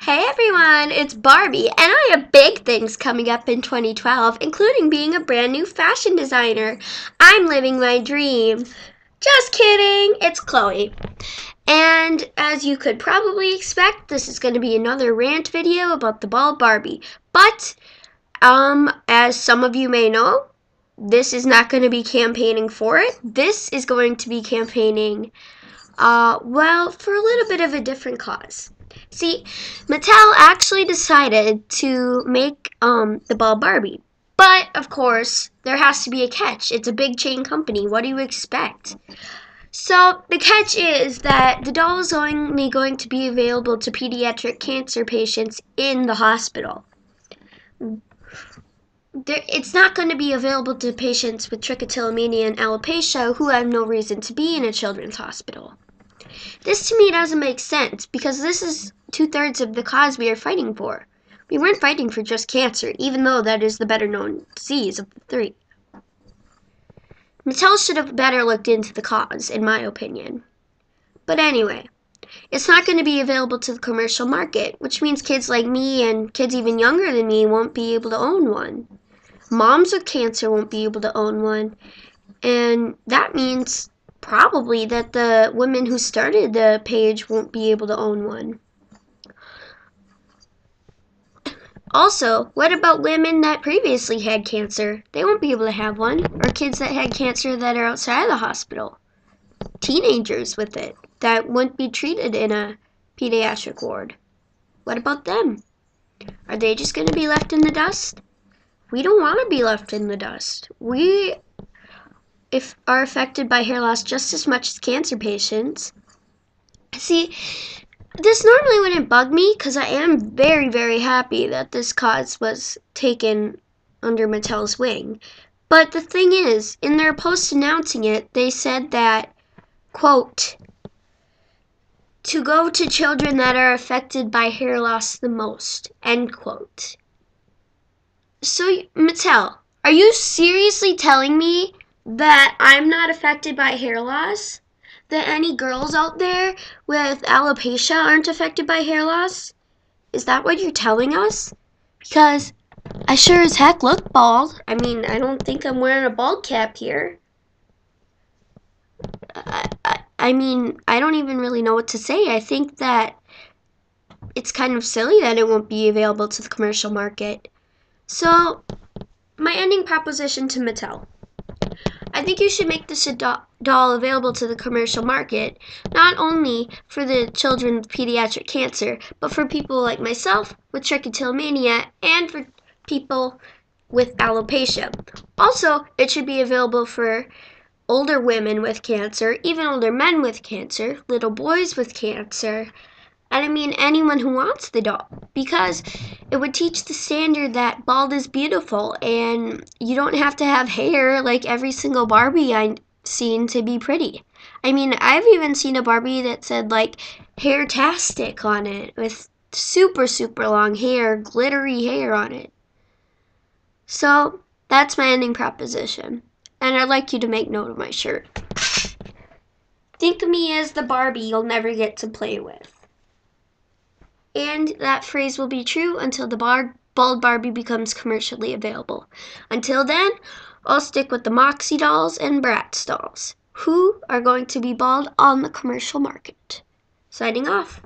Hey everyone, it's Barbie, and I have big things coming up in 2012, including being a brand new fashion designer. I'm living my dream. Just kidding, it's Chloe. And as you could probably expect, this is going to be another rant video about the Bald Barbie. But, as some of you may know, this is not going to be campaigning for it. This is going to be campaigning, for a little bit of a different cause. See, Mattel actually decided to make the Bald Barbie. But, of course, there has to be a catch. It's a big chain company. What do you expect? So, the catch is that the doll is only going to be available to pediatric cancer patients in the hospital. It's not going to be available to patients with trichotillomania and alopecia who have no reason to be in a children's hospital. This to me doesn't make sense because this is 2/3 of the cause we are fighting for. We weren't fighting for just cancer, even though that is the better known disease of the three. Mattel should have better looked into the cause, in my opinion. But anyway, it's not going to be available to the commercial market, which means kids like me and kids even younger than me won't be able to own one. Moms with cancer won't be able to own one, and that means probably that the women who started the page won't be able to own one. Also, what about women that previously had cancer? They won't be able to have one. Or kids that had cancer that are outside of the hospital. Teenagers with it that wouldn't be treated in a pediatric ward. What about them? Are they just going to be left in the dust? We don't want to be left in the dust. We are affected by hair loss just as much as cancer patients. See, this normally wouldn't bug me because I am very, very happy that this cause was taken under Mattel's wing. But the thing is, in their post announcing it, they said that, quote, to go to children that are affected by hair loss the most, end quote. So, Mattel, are you seriously telling me that I'm not affected by hair loss? That any girls out there with alopecia aren't affected by hair loss? Is that what you're telling us? Because I sure as heck look bald. I mean, I don't think I'm wearing a bald cap here. I mean, I don't even really know what to say. I think that it's kind of silly that it won't be available to the commercial market. So, my ending proposition to Mattel. I think you should make this doll available to the commercial market, not only for the children with pediatric cancer, but for people like myself with trichotillomania and for people with alopecia. Also, it should be available for older women with cancer, even older men with cancer, little boys with cancer, and I mean anyone who wants the doll, because it would teach the standard that bald is beautiful and you don't have to have hair like every single Barbie I've seen to be pretty. I mean, I've even seen a Barbie that said like hair-tastic on it with super, super long hair, glittery hair on it. So that's my ending proposition, and I'd like you to make note of my shirt. Think of me as the Barbie you'll never get to play with. And that phrase will be true until the Bald Barbie becomes commercially available. Until then, I'll stick with the Moxie dolls and Bratz dolls, who are going to be bald on the commercial market. Signing off.